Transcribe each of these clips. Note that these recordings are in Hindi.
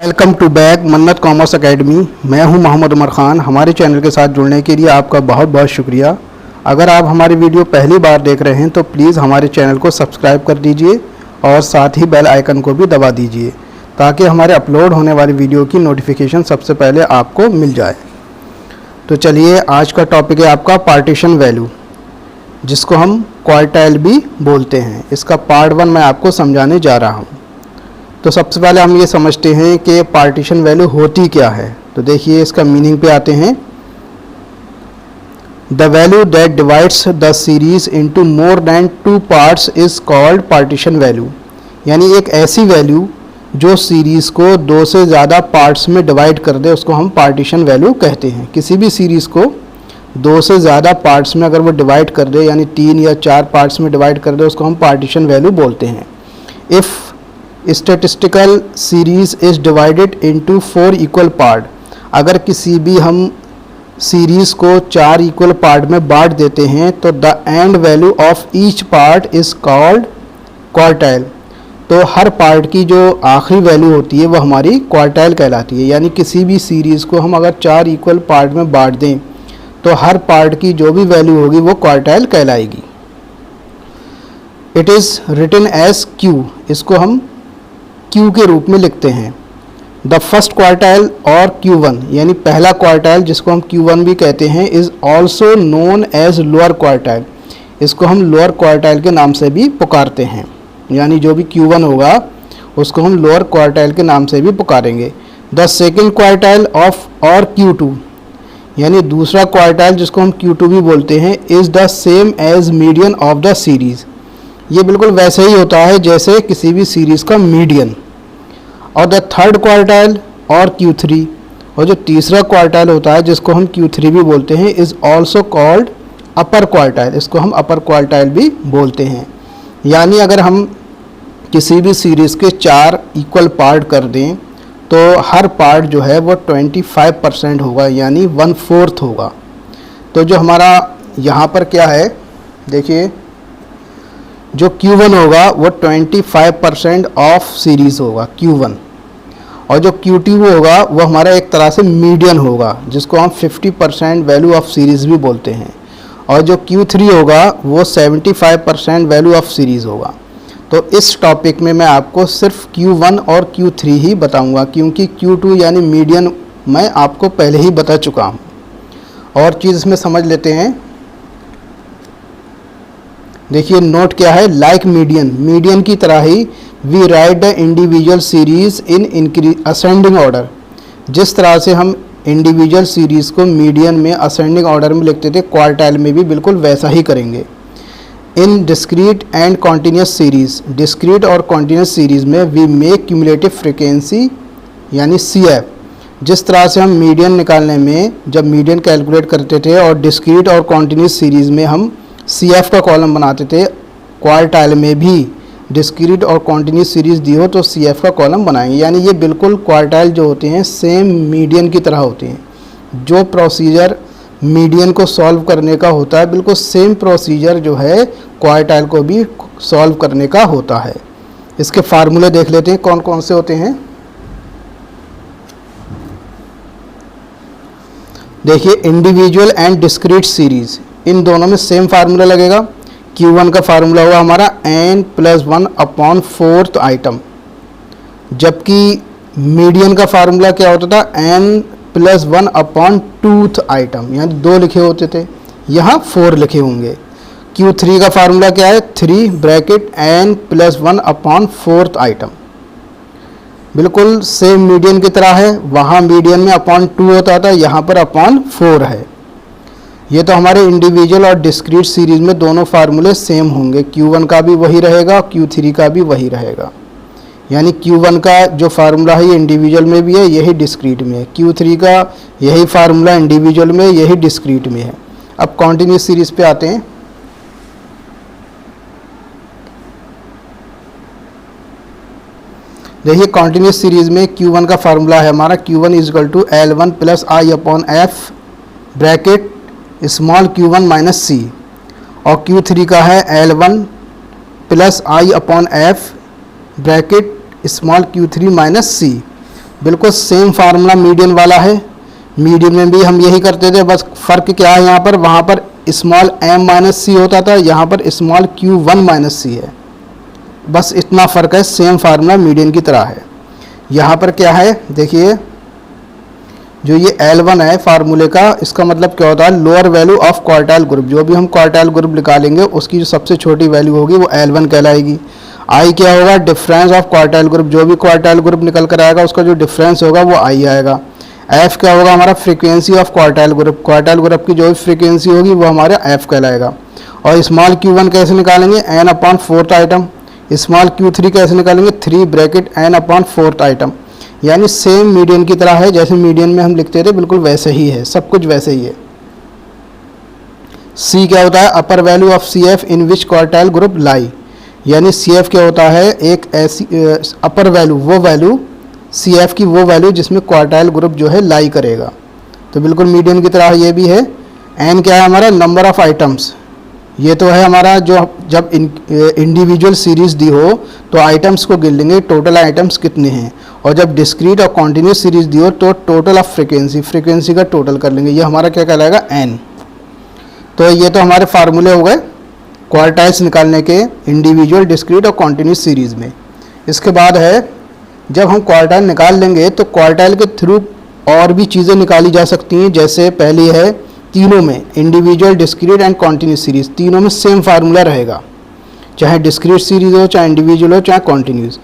वेलकम टू बैक मन्नत कॉमर्स एकेडमी। मैं हूं मोहम्मद उमर ख़ान। हमारे चैनल के साथ जुड़ने के लिए आपका बहुत बहुत शुक्रिया। अगर आप हमारी वीडियो पहली बार देख रहे हैं तो प्लीज़ हमारे चैनल को सब्सक्राइब कर दीजिए और साथ ही बेल आइकन को भी दबा दीजिए ताकि हमारे अपलोड होने वाली वीडियो की नोटिफिकेशन सबसे पहले आपको मिल जाए। तो चलिए, आज का टॉपिक है आपका पार्टीशन वैल्यू, जिसको हम क्वार्टाइल भी बोलते हैं। इसका पार्ट 1 मैं आपको समझाने जा रहा हूँ। तो सबसे पहले हम ये समझते हैं कि पार्टीशन वैल्यू होती क्या है। तो देखिए, इसका मीनिंग पे आते हैं। The value that divides the series into more than 2 parts is called partition value. यानी एक ऐसी वैल्यू जो सीरीज़ को 2 से ज़्यादा पार्ट्स में डिवाइड कर दे, उसको हम पार्टीशन वैल्यू कहते हैं। किसी भी सीरीज़ को 2 से ज़्यादा पार्ट्स में अगर वो डिवाइड कर दे, यानी 3 या 4 पार्ट्स में डिवाइड कर दे, उसको हम पार्टीशन वैल्यू बोलते हैं। If statistical series is divided into 4 equal part, अगर किसी भी हम सीरीज़ को 4 इक्वल पार्ट में बांट देते हैं तो the end value of each part is called quartile. तो हर पार्ट की जो आखिरी वैल्यू होती है वो हमारी क्वार्टाइल कहलाती है। यानी किसी भी सीरीज़ को हम अगर 4 इक्वल पार्ट में बांट दें तो हर पार्ट की जो भी वैल्यू होगी वो क्वार्टाइल कहलाएगी। It is written as Q, इसको हम Q के रूप में लिखते हैं। द फर्स्ट क्वार्टाइल और Q1, यानी पहला क्वार्टाइल जिसको हम Q1 भी कहते हैं, is also known as lower quartile. इसको हम लोअर क्वार्टाइल के नाम से भी पुकारते हैं। यानी जो भी Q1 होगा उसको हम लोअर क्वार्टाइल के नाम से भी पुकारेंगे। द सेकेंड क्वार्टाइल ऑफ और Q2, यानी दूसरा क्वार्टाइल जिसको हम Q2 भी बोलते हैं, is the same as median of the series. ये बिल्कुल वैसे ही होता है जैसे किसी भी सीरीज़ का मीडियन। और द थर्ड क्वार्टाइल और Q3, और जो तीसरा क्वार्टाइल होता है जिसको हम Q3 भी बोलते हैं, is also called upper quartile. इसको हम अपर क्वार्टाइल भी बोलते हैं। यानी अगर हम किसी भी सीरीज़ के 4 इक्वल पार्ट कर दें तो हर पार्ट जो है वो 25% होगा, यानी 1/4 होगा। तो जो हमारा यहाँ पर क्या है, देखिए, जो Q1 होगा वो 25% ऑफ सीरीज़ होगा Q1, और जो Q2 होगा वो हमारा एक तरह से मीडियन होगा जिसको हम 50% वैल्यू ऑफ सीरीज़ भी बोलते हैं। और जो Q3 होगा वो 75% वैल्यू ऑफ सीरीज़ होगा। तो इस टॉपिक में मैं आपको सिर्फ Q1 और Q3 ही बताऊंगा, क्योंकि Q2 यानी मीडियन मैं आपको पहले ही बता चुका हूँ। और चीज़ इसमें समझ लेते हैं। देखिए, नोट क्या है, लाइक मीडियन की तरह ही we write the individual series in ascending order. जिस तरह से हम इंडिविजुअल सीरीज़ को मीडियन में असेंडिंग ऑर्डर में लिखते थे, क्वार्टाइल में भी बिल्कुल वैसा ही करेंगे। इन discrete and continuous series, discrete और कॉन्टीन्यूस सीरीज़ में वी मेक क्यूमुलेटिव फ्रीक्वेंसी यानी CF। जिस तरह से हम मीडियन निकालने में जब मीडियन कैलकुलेट करते थे और डिस्क्रीट और कॉन्टीन्यूस सीरीज़ में हम CF का कॉलम बनाते थे, क्वार्टाइल में भी डिस्क्रीट और कॉन्टीन्यूस सीरीज़ दी हो तो CF का कॉलम बनाएंगे। यानी ये बिल्कुल क्वार्टाइल जो होते हैं सेम मीडियन की तरह होते हैं। जो प्रोसीजर मीडियन को सॉल्व करने का होता है, बिल्कुल सेम प्रोसीजर जो है क्वार्टाइल को भी सॉल्व करने का होता है। इसके फार्मूले देख लेते हैं कौन कौन से होते हैं। देखिए, इंडिविजुअल एंड डिस्क्रीट सीरीज़, इन दोनों में सेम फार्मूला लगेगा। Q1 का फार्मूला होगा हमारा n+1/4th आइटम, जबकि मीडियन का फार्मूला क्या होता था, n+1/2th आइटम, यानी 2 लिखे होते थे, यहाँ 4 लिखे होंगे। Q3 का फार्मूला क्या है, 3 ब्रैकेट n+1/4th आइटम। बिल्कुल सेम मीडियन की तरह है। वहाँ मीडियन में /2 होता था, यहाँ पर /4 है। ये तो हमारे इंडिविजुअल और डिस्क्रीट सीरीज़ में दोनों फार्मूले सेम होंगे। Q1 का भी वही रहेगा, Q3 का भी वही रहेगा। यानी Q1 का जो फार्मूला है ये इंडिविजुअल में भी है, यही डिस्क्रीट में है। Q3 का यही फार्मूला इंडिविजुअल में, यही डिस्क्रीट में है। अब कॉन्टीन्यूस सीरीज़ पे आते हैं। देखिए, कॉन्टीन्यूस सीरीज़ में Q1 का फार्मूला है हमारा Q1 = L1 + I/F bracket small Q1 - C, और Q3 का है L1 + I/F bracket small Q3 - C। बिल्कुल सेम फार्मूला मीडियन वाला है। मीडियन में भी हम यही करते थे, बस फ़र्क क्या है यहाँ पर, वहाँ पर स्मॉल m माइनस सी होता था, यहाँ पर स्मॉल q1 माइनस सी है। बस इतना फ़र्क है, सेम फार्मूला मीडियन की तरह है। यहाँ पर क्या है देखिए, जो ये L1 है फार्मूले का, इसका मतलब क्या होता है, lower value of quartile group. जो भी हम क्वार्टाइल ग्रुप निकालेंगे उसकी जो सबसे छोटी वैल्यू होगी वो L1 कहलाएगी। I क्या होगा, डिफरेंस ऑफ क्वार्टाइल ग्रुप। जो भी क्वार्टाइल ग्रुप निकल कर आएगा उसका जो डिफरेंस होगा वो I आएगा। F क्या होगा, हमारा frequency of quartile group. Quartile group की जो भी फ्रीक्वेंसी होगी वो हमारा F कहलाएगा। और स्मॉल q1 कैसे निकालेंगे, n upon fourth item. Small q3 कैसे निकालेंगे, 3 bracket n upon fourth item. यानी सेम मीडियन की तरह है, जैसे मीडियन में हम लिखते थे बिल्कुल वैसे ही है, सब कुछ वैसे ही है। C क्या होता है, upper value of CF in which quartile group lie. यानी CF क्या होता है, एक ऐसी अपर वैल्यू, वो वैल्यू CF की वो वैल्यू जिसमें क्वार्टाइल ग्रुप जो है लाई करेगा। तो बिल्कुल मीडियन की तरह ये भी है। N क्या है हमारा, नंबर ऑफ आइटम्स। ये तो है हमारा, जो जब इंडिविजुअल सीरीज़ दी हो तो आइटम्स को गिन लेंगे, टोटल आइटम्स कितने हैं। और जब डिस्क्रीट और कॉन्टिन्यूस सीरीज़ दी हो तो टोटल ऑफ फ्रीक्वेंसी का टोटल कर लेंगे। ये हमारा क्या कहलाएगा, N। तो ये तो हमारे फार्मूले हो गए क्वार्टाइल्स निकालने के इंडिविजुअल, डिस्क्रीट और कॉन्टिन्यूस सीरीज़ में। इसके बाद है, जब हम क्वार्टाइल निकाल लेंगे तो क्वार्टाइल के थ्रू और भी चीज़ें निकाली जा सकती हैं। जैसे पहली है, तीनों में individual, discrete and continuous series, तीनों में सेम फार्मूला रहेगा, चाहे डिस्क्रीट सीरीज़ हो, चाहे इंडिविजुअल हो, चाहे कॉन्टिन्यूस।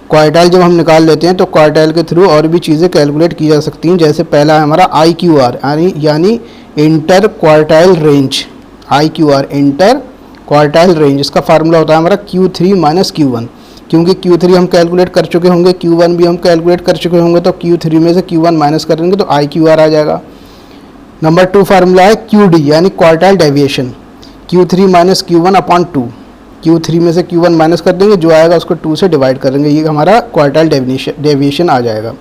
क्वार्टाइल जब हम निकाल लेते हैं तो क्वार्टाइल के थ्रू और भी चीज़ें कैलकुलेट की जा सकती हैं। जैसे पहला है हमारा IQR, यानी inter quartile range. IQR inter quartile range, इसका फार्मूला होता है हमारा Q3 माइनस Q1। क्योंकि Q3 हम कैलकुलेट कर चुके होंगे, Q1 भी हम कैलकुलेट कर चुके होंगे, तो Q3 में से Q1 माइनस करेंगे तो IQR आ जाएगा। नंबर 2 फार्मूला है QD, यानी quartile deviation. Q3 minus Q1 upon 2। Q3 में से Q1 माइनस कर देंगे, जो आएगा उसको 2 से डिवाइड करेंगे, ये हमारा क्वार्टाइल डेविएशन आ जाएगा।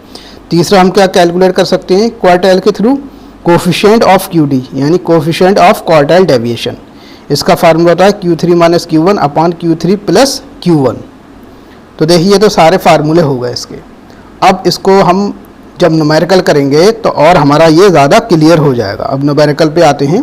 तीसरा हम क्या कैलकुलेट कर सकते हैं क्वार्टाइल के थ्रू, कोफिशिएंट ऑफ QD, यानी कोफिशिएंट ऑफ क्वार्टाइल डेविएशन। इसका फार्मूला होता है Q3 minus Q1 upon Q3 plus Q1। तो देखिए ये तो सारे फार्मूले हो गए इसके। अब इसको हम जब न्यूमेरिकल करेंगे तो और हमारा ये ज़्यादा क्लियर हो जाएगा। अब न्यूमेरिकल पे आते हैं।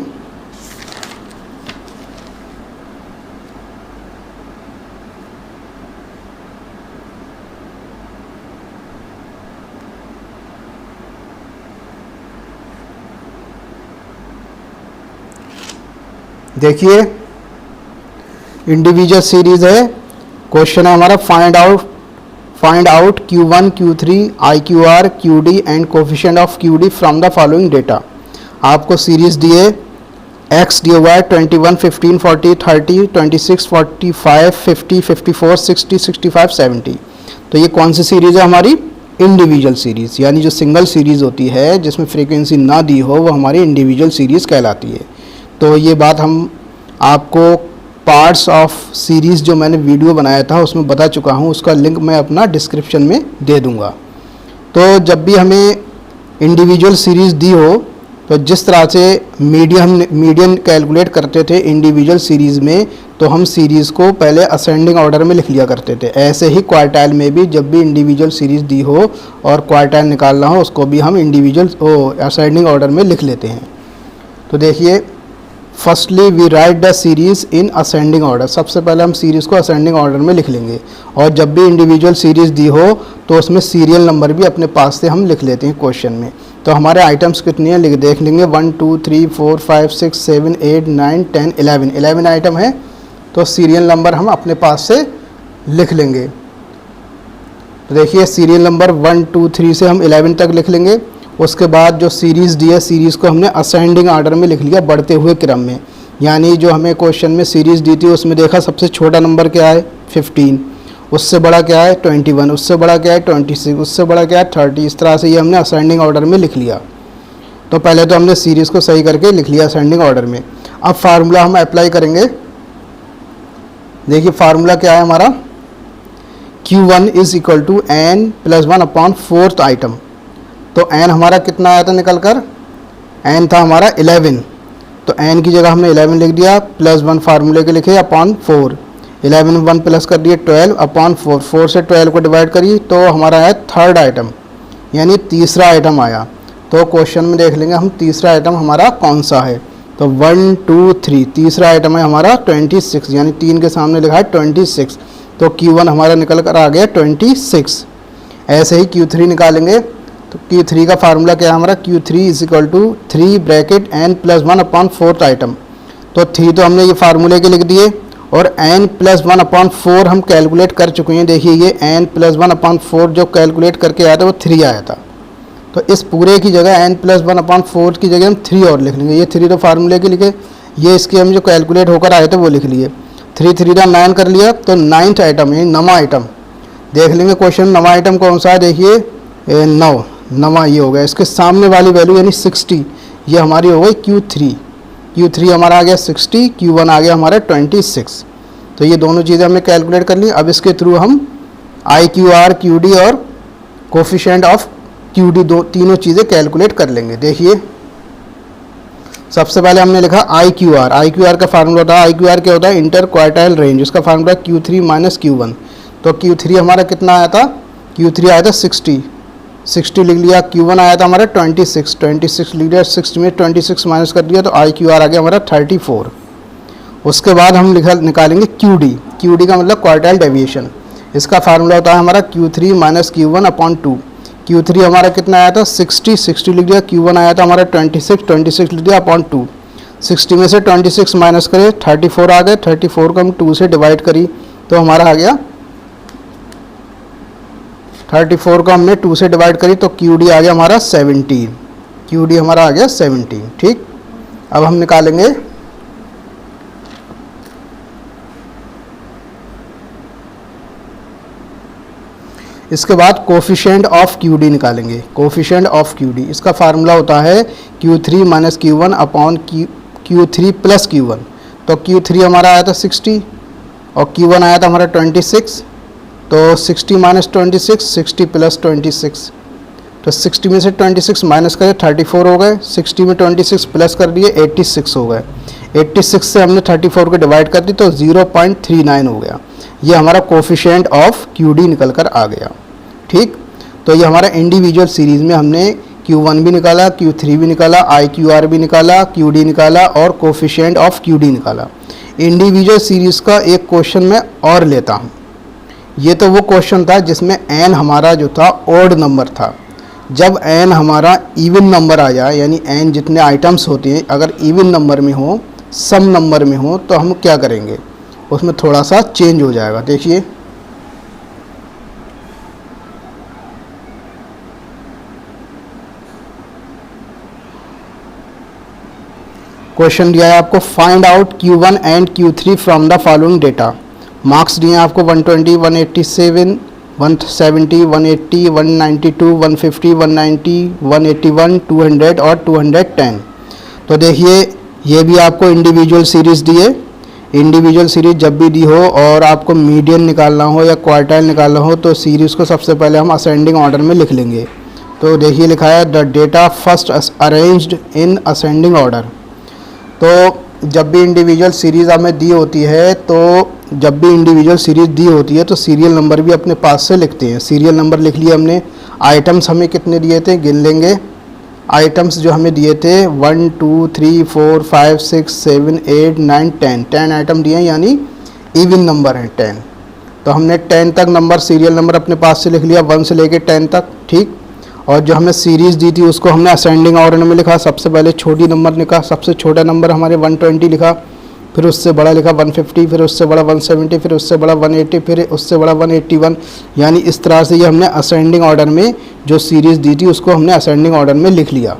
देखिए इंडिविजुअल सीरीज़ है, क्वेश्चन है हमारा find out Q1, Q3, IQR, QD and coefficient of QD from the following data. आपको सीरीज़ दिए, X दिया हुआ है 21, 15, 40, 30, 26, 45, 50, 54, 60, 65, 70। तो ये कौन सी सीरीज़ है हमारी, इंडिविजुअल सीरीज़, यानी जो सिंगल सीरीज़ होती है जिसमें फ्रीक्वेंसी ना दी हो वो हमारी इंडिविजुअल सीरीज़ कहलाती है। तो ये बात हम आपको पार्ट्स ऑफ सीरीज़ जो मैंने वीडियो बनाया था उसमें बता चुका हूँ, उसका लिंक मैं अपना डिस्क्रिप्शन में दे दूँगा। तो जब भी हमें इंडिविजुअल सीरीज़ दी हो तो जिस तरह से मीडियन कैलकुलेट करते थे इंडिविजुअल सीरीज़ में, तो हम सीरीज़ को पहले असेंडिंग ऑर्डर में लिख लिया करते थे। ऐसे ही क्वार्टाइल में भी जब भी इंडिविजुअल सीरीज़ दी हो और क्वार्टाइल निकालना हो उसको भी हम इंडिविजुअल असेंडिंग ऑर्डर में लिख लेते हैं। तो देखिए, firstly we write the series in ascending order. सबसे पहले हम सीरीज़ को असेंडिंग ऑर्डर में लिख लेंगे। और जब भी इंडिविजुअल सीरीज़ दी हो तो उसमें सीरियल नंबर भी अपने पास से हम लिख लेते हैं क्वेश्चन में। तो हमारे आइटम्स कितनी हैं देख लेंगे, 1 2 3 4 5 6 7 8 9 10 11 आइटम है। तो सीरियल नंबर हम अपने पास से लिख लेंगे। तो देखिए सीरियल नंबर 1 2 3 से हम 11 तक लिख लेंगे। उसके बाद जो सीरीज़ दी है, सीरीज़ को हमने असेंडिंग ऑर्डर में लिख लिया, बढ़ते हुए क्रम में। यानी जो हमें क्वेश्चन में सीरीज़ दी थी उसमें देखा सबसे छोटा नंबर क्या है 15, उससे बड़ा क्या है 21, उससे बड़ा क्या है 26, उससे बड़ा क्या है 30। इस तरह से ये हमने असेंडिंग ऑर्डर में लिख लिया। तो पहले तो हमने सीरीज़ को सही करके लिख लिया असेंडिंग ऑर्डर में। अब फार्मूला हम अप्लाई करेंगे। देखिए फार्मूला क्या है हमारा, Q1 is equal to n plus 1 upon fourth item. तो n हमारा कितना आया था निकल कर, n था हमारा 11। तो n की जगह हमने 11 लिख दिया, प्लस 1 फार्मूले के लिखे अपॉन 4। 11 1 प्लस कर दिए 12 अपॉन 4। 4 से 12 को डिवाइड करिए तो हमारा है थर्ड आइटम। यानी तीसरा आइटम आया। तो क्वेश्चन में देख लेंगे हम तीसरा आइटम हमारा कौन सा है। तो 1 2 3 तीसरा आइटम है हमारा 26, यानी 3 के सामने लिखा है 26। तो Q1 हमारा निकल कर आ गया 26। ऐसे ही Q3 निकालेंगे। तो Q3 का फार्मूला क्या है हमारा, Q3 is equal to 3 bracket n+1 upon 4th item. तो 3 तो हमने ये फार्मूले के लिख दिए और n+1 अपॉन 4 हम कैलकुलेट कर चुके हैं। देखिए ये n+1 अपॉन 4 जो कैलकुलेट करके आया था वो 3 आया था। तो इस पूरे की जगह n+1 अपॉन 4 की जगह हम 3 और लिख लेंगे। ये 3 तो फार्मूले के लिखे, ये इसके हम जो कैलकुलेट होकर आए थे वो लिख लिए। 3 3 9 कर लिया। तो 9th आइटम है नवा आइटम। देख लेंगे क्वेश्चन नवा आइटम कौन सा है। देखिए 9 नवा ये हो गया। इसके सामने वाली वैल्यू यानी 60 ये हमारी हो गई Q3 हमारा आ गया 60, Q1 आ गया हमारा 26। तो ये दोनों चीज़ें हमने कैलकुलेट कर ली। अब इसके थ्रू हम IQR QD और कोफिशिएंट ऑफ QD तीनों चीज़ें कैलकुलेट कर लेंगे। देखिए सबसे पहले हमने लिखा IQR का फार्मूला होता है, IQR क्या होता है, इंटर क्वार्टाइल रेंज। उसका फार्मूला Q3 माइनस Q1। तो Q3 हमारा कितना आया था, Q3 आया था 60 लिख लिया। Q1 आया था हमारा 26 लिख लिया। 60 में 26 माइनस कर दिया तो IQR आ गया हमारा 34। उसके बाद हम निकालेंगे QD का मतलब क्वार्टाइल डेविएशन। इसका फार्मूला होता है हमारा Q3 minus Q1 upon 2। Q3 हमारा कितना आया था 60 लिख दिया। Q1 आया था हमारा 26 लिख दिया अपॉन 2। 60 में से 26 माइनस करें 34 आ गए। 34 को हम 2 से डिवाइड करी तो हमारा आ गया 34 को हमने 2 से डिवाइड करी तो QD आ गया हमारा 17। QD हमारा आ गया 17। ठीक, अब हम निकालेंगे इसके बाद कोफिशिएंट ऑफ QD निकालेंगे। कोफिशिएंट ऑफ QD इसका फार्मूला होता है Q3 minus Q1 upon Q3 plus Q1। तो Q3 हमारा आया था 60 और Q1 आया था हमारा 26। तो 60 माइनस 26, 60 प्लस 26। तो 60 में से 26 माइनस करें 34 हो गए। 60 में 26 प्लस कर दिए 86 हो गए। 86 से हमने 34 को डिवाइड कर दी तो 0.39 हो गया। ये हमारा कोफिशिएंट ऑफ QD निकल कर आ गया। ठीक, तो ये हमारा इंडिविजुअल सीरीज़ में हमने Q1 भी निकाला, Q3 भी निकाला, IQR भी निकाला, QD निकाला और कोफिशिएंट ऑफ QD निकाला। इंडिविजुअल सीरीज़ का एक क्वेश्चन मैं और लेता हूँ। ये तो वो क्वेश्चन था जिसमें n हमारा जो था ऑड नंबर था। जब n हमारा इवन नंबर आ जाए, यानी n जितने आइटम्स होते हैं अगर इवन नंबर में हो, सम नंबर में हो, तो हम क्या करेंगे, उसमें थोड़ा सा चेंज हो जाएगा। देखिए क्वेश्चन दिया है आपको, find out Q1 and Q3 from the following data. Marks दिए हैं आपको 120, 187, 170, 180, 192, 150, 190, 181, 200 और 210। तो देखिए ये भी आपको इंडिविजुअल सीरीज़ दिए। इंडिविजुअल सीरीज़ जब भी दी हो और आपको मीडियन निकालना हो या क्वार्टाइल निकालना हो तो सीरीज़ को सबसे पहले हम असेंडिंग ऑर्डर में लिख लेंगे। तो देखिए लिखा है the data first arranged in ascending order. तो जब भी इंडिविजुअल सीरीज़ हमें दी होती है तो सीरियल नंबर भी अपने पास से लिखते हैं। सीरियल नंबर लिख लिया हमने। आइटम्स हमें कितने दिए थे गिन लेंगे। आइटम्स जो हमें दिए थे 1 2 3 4 5 6 7 8 9 10 आइटम दिए हैं, यानी इवन नंबर है 10। तो हमने 10 तक नंबर सीरियल नंबर अपने पास से लिख लिया, 1 से लेके 10 तक। ठीक, और जो हमें सीरीज़ दी थी उसको हमने असेंडिंग ऑर्डर में लिखा। सबसे पहले छोटी नंबर लिखा, सबसे छोटा नंबर हमारे 120 लिखा, फिर उससे बड़ा लिखा 150, फिर उससे बड़ा 170, फिर उससे बड़ा 180, फिर उससे बड़ा 181। यानी इस तरह से ये हमने असेंडिंग ऑर्डर में जो सीरीज़ दी थी उसको हमने असेंडिंग ऑर्डर में लिख लिया।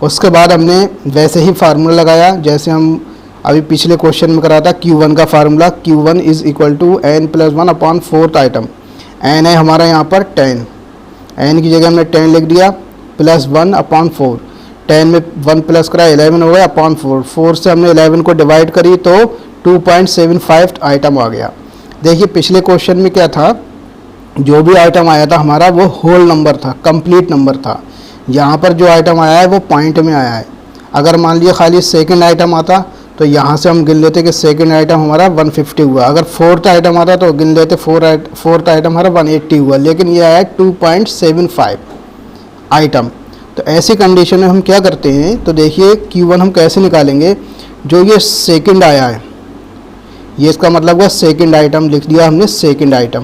उसके बाद हमने वैसे ही फार्मूला लगाया जैसे हम अभी पिछले क्वेश्चन में करा था। Q1 का formula Q1 is equal to n+1 upon 4th item. n है हमारा यहाँ पर 10, n की जगह हमने 10 लिख दिया, प्लस 1 अपॉन 4। 10 में 1 प्लस करा 11 हो गया अपॉन 4। 4 से हमने 11 को डिवाइड करी तो 2.75 आइटम आ गया। देखिए पिछले क्वेश्चन में क्या था, जो भी आइटम आया था हमारा वो होल नंबर था, कंप्लीट नंबर था। यहाँ पर जो आइटम आया है वो पॉइंट में आया है। अगर मान लिया खाली सेकंड आइटम आता तो यहाँ से हम गिन लेते कि सेकंड आइटम हमारा 150 हुआ। अगर फोर्थ आइटम आता तो गिन लेते फोर्थ आइटम हमारा 180 हुआ, लेकिन ये आया 2.75। आइटम। तो ऐसी कंडीशन में हम क्या करते हैं, तो देखिए Q1 हम कैसे निकालेंगे। जो ये सेकंड आया है, ये इसका मतलब हुआ सेकंड आइटम, लिख दिया हमने सेकंड आइटम,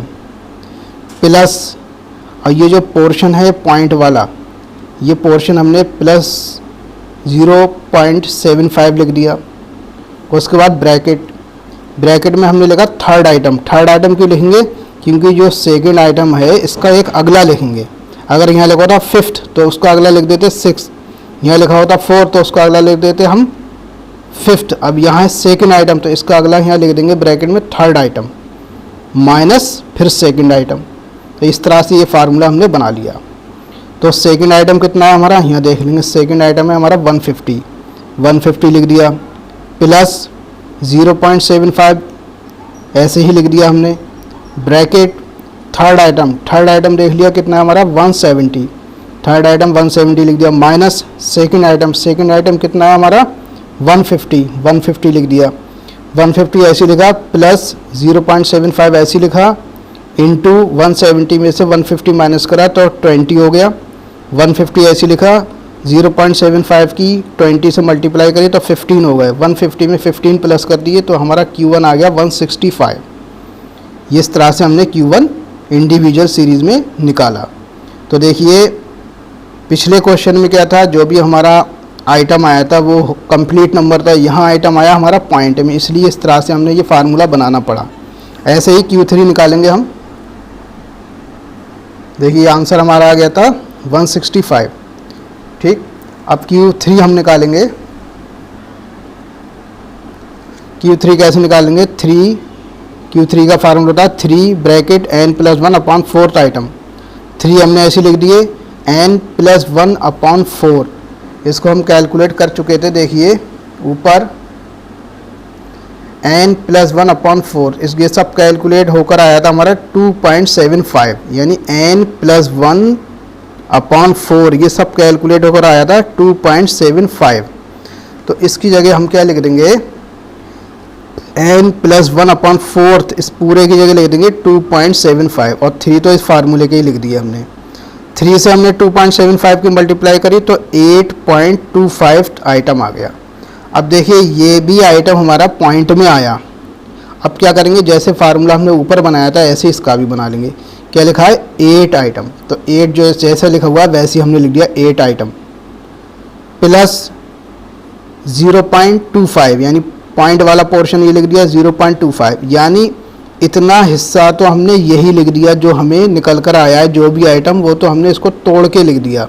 प्लस और ये जो पोर्शन है पॉइंट वाला, ये पोर्शन हमने प्लस 0.75 लिख दिया। उसके बाद ब्रैकेट में हमने लिखा थर्ड आइटम। थर्ड आइटम क्यों लिखेंगे, क्योंकि जो सेकंड आइटम है इसका एक अगला लिखेंगे। अगर यहाँ लिखा होता फिफ्थ तो उसका अगला लिख देते सिक्स, यहाँ लिखा होता फोर्थ तो उसका अगला लिख देते हम फिफ्थ। अब यहाँ है सेकंड आइटम तो इसका अगला यहाँ लिख देंगे ब्रैकेट में थर्ड आइटम माइनस फिर सेकंड आइटम। तो इस तरह से ये फार्मूला हमने बना लिया। तो सेकंड आइटम कितना है हमारा, यहाँ देख लेंगे। सेकंड आइटम है हमारा 150 लिख दिया, प्लस 0.75 ऐसे ही लिख दिया हमने, ब्रैकेट थर्ड आइटम देख लिया कितना है हमारा 170, थर्ड आइटम 170 लिख दिया, माइनस सेकंड आइटम कितना है हमारा 150 लिख दिया, 150 ऐसे लिखा, प्लस 0.75 ऐसे लिखा, इंटू 170 में से 150 माइनस करा तो 20 हो गया। 150 ऐसे लिखा, 0.75 की 20 से मल्टीप्लाई करिए तो 15 हो गए। 150 में 15 प्लस कर दिए तो हमारा Q1 आ गया 165। इस तरह से हमने Q1 इंडिविजुअल सीरीज़ में निकाला। तो देखिए पिछले क्वेश्चन में क्या था, जो भी हमारा आइटम आया था वो कंप्लीट नंबर था, यहाँ आइटम आया हमारा पॉइंट में, इसलिए इस तरह से हमने ये फार्मूला बनाना पड़ा। ऐसे ही Q3 निकालेंगे हम। देखिए आंसर हमारा आ गया था 165, ठीक। अब Q3 हम निकालेंगे। Q3 कैसे निकालेंगे, Q3 का फार्मूला था 3 ब्रैकेट n+1/4 आइटम। 3 हमने ऐसे लिख दिए, n+1/4, इसको हम कैलकुलेट कर चुके थे। देखिए ऊपर n+1/4, ये सब कैलकुलेट होकर आया था हमारा 2.75, यानी n+1/4 ये सब कैलकुलेट होकर आया था 2.75। तो इसकी जगह हम क्या लिख देंगे, n+1/4 इस पूरे की जगह लिख देंगे 2.75, और 3 तो इस फार्मूले के ही लिख दिए हमने। 3 से हमने 2.75 की मल्टीप्लाई करी तो 8.25 आइटम आ गया। अब देखिए ये भी आइटम हमारा पॉइंट में आया। अब क्या करेंगे, जैसे फार्मूला हमने ऊपर बनाया था ऐसे इसका भी बना लेंगे। क्या लिखा है 8 आइटम, तो 8 जो जैसे लिखा हुआ है वैसे हमने लिख दिया 8 आइटम, प्लस 0.25 यानी पॉइंट वाला पोर्शन ये लिख दिया 0.25, यानी इतना हिस्सा तो हमने यही लिख दिया जो हमें निकल कर आया है। जो भी आइटम वो तो हमने इसको तोड़ के लिख दिया,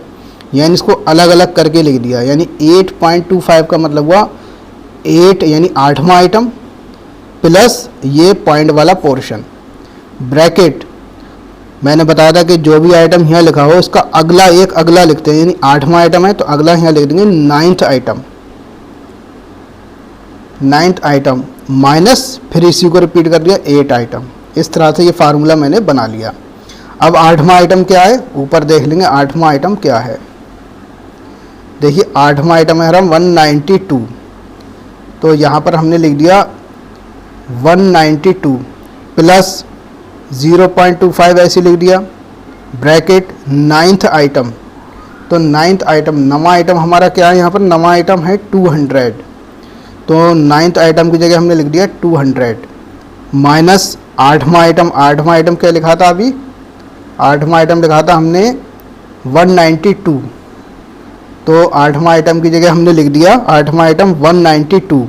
यानी इसको अलग अलग करके लिख दिया। यानी 8.25 का मतलब हुआ 8 यानी 8वां आइटम, प्लस ये पॉइंट वाला पोर्शन, ब्रैकेट मैंने बताया था कि जो भी आइटम यहाँ लिखा हो उसका अगला एक अगला लिखते हैं, यानी 8वां आइटम है तो अगला यहाँ लिख देंगे 9th आइटम, माइनस फिर इसी को रिपीट कर दिया 8 आइटम। इस तरह से ये फार्मूला मैंने बना लिया। अब 8वां आइटम क्या है, ऊपर देख लेंगे 8वां आइटम क्या है। देखिए 8वां आइटम है हम 192, तो यहाँ पर हमने लिख दिया 192 प्लस 0.25 ऐसे लिख दिया, ब्रैकेट 9th आइटम, तो 9th आइटम नवा आइटम हमारा क्या है, यहाँ पर नवा आइटम है 200, तो 9th आइटम की जगह हमने लिख दिया 200 माइनस 8वां आइटम क्या लिखा था अभी, 8वां आइटम लिखा था हमने 192, तो 8वां आइटम की जगह हमने लिख दिया 8वां आइटम 192।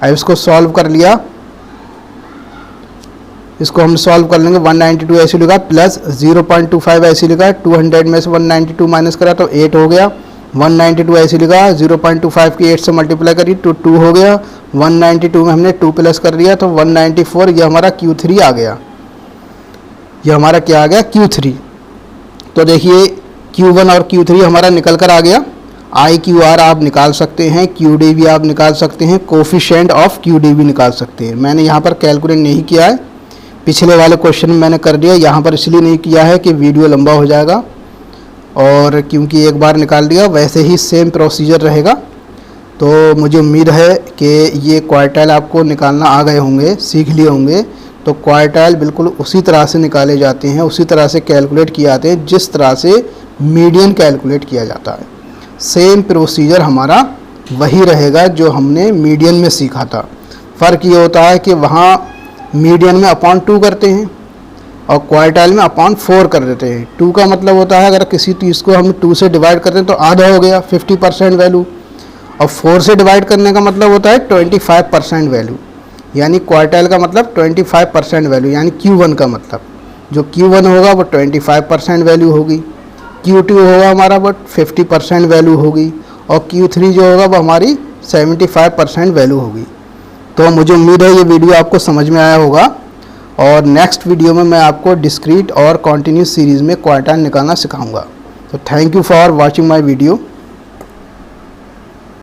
अब इसको सॉल्व कर लिया, इसको हम सॉल्व कर लेंगे। 192 ऐसे लिखा प्लस 0.25 ऐसे लिखा, 200 में से 192 माइनस करा तो 8 हो गया। 192 ऐसे लिखा, 0.25 की 8 से मल्टीप्लाई करी तो 2 हो गया। 192 में हमने 2 प्लस कर दिया तो 194, ये हमारा Q3 आ गया। ये हमारा क्या आ गया, Q3। तो देखिए Q1 और Q3 हमारा निकल कर आ गया। IQR आप निकाल सकते हैं, QD भी आप निकाल सकते हैं, कोफिशिएंट ऑफ QD भी निकाल सकते हैं। मैंने यहाँ पर कैलकुलेट नहीं किया है, पिछले वाले क्वेश्चन में मैंने कर दिया, यहाँ पर इसलिए नहीं किया है कि वीडियो लंबा हो जाएगा, और क्योंकि एक बार निकाल दिया वैसे ही सेम प्रोसीजर रहेगा। तो मुझे उम्मीद है कि ये क्वार्टाइल आपको निकालना आ गए होंगे, सीख लिए होंगे। तो क्वार्टाइल बिल्कुल उसी तरह से निकाले जाते हैं, उसी तरह से कैलकुलेट किए जाते हैं जिस तरह से मीडियन कैलकुलेट किया जाता है। सेम प्रोसीजर हमारा वही रहेगा जो हमने मीडियन में सीखा था। फ़र्क ये होता है कि वहाँ मीडियन में अपॉन 2 करते हैं और क्वार्टाइल में अपॉन 4 कर देते हैं। 2 का मतलब होता है अगर किसी चीज़ को हम 2 से डिवाइड करते हैं तो आधा हो गया 50% वैल्यू, और 4 से डिवाइड करने का मतलब होता है 25% वैल्यू, यानी क्वार्टाइल का मतलब 25% वैल्यू, यानी Q1 का मतलब जो Q1 होगा वो 25% वैल्यू होगी, Q2 होगा हमारा वो 50% वैल्यू होगी, और Q3 जो होगा वो हमारी 75% वैल्यू होगी। तो मुझे उम्मीद है ये वीडियो आपको समझ में आया होगा, और नेक्स्ट वीडियो में मैं आपको डिस्क्रीट और कॉन्टिन्यूस सीरीज़ में क्वार्टाइल निकालना सिखाऊंगा। तो thank you for watching my video.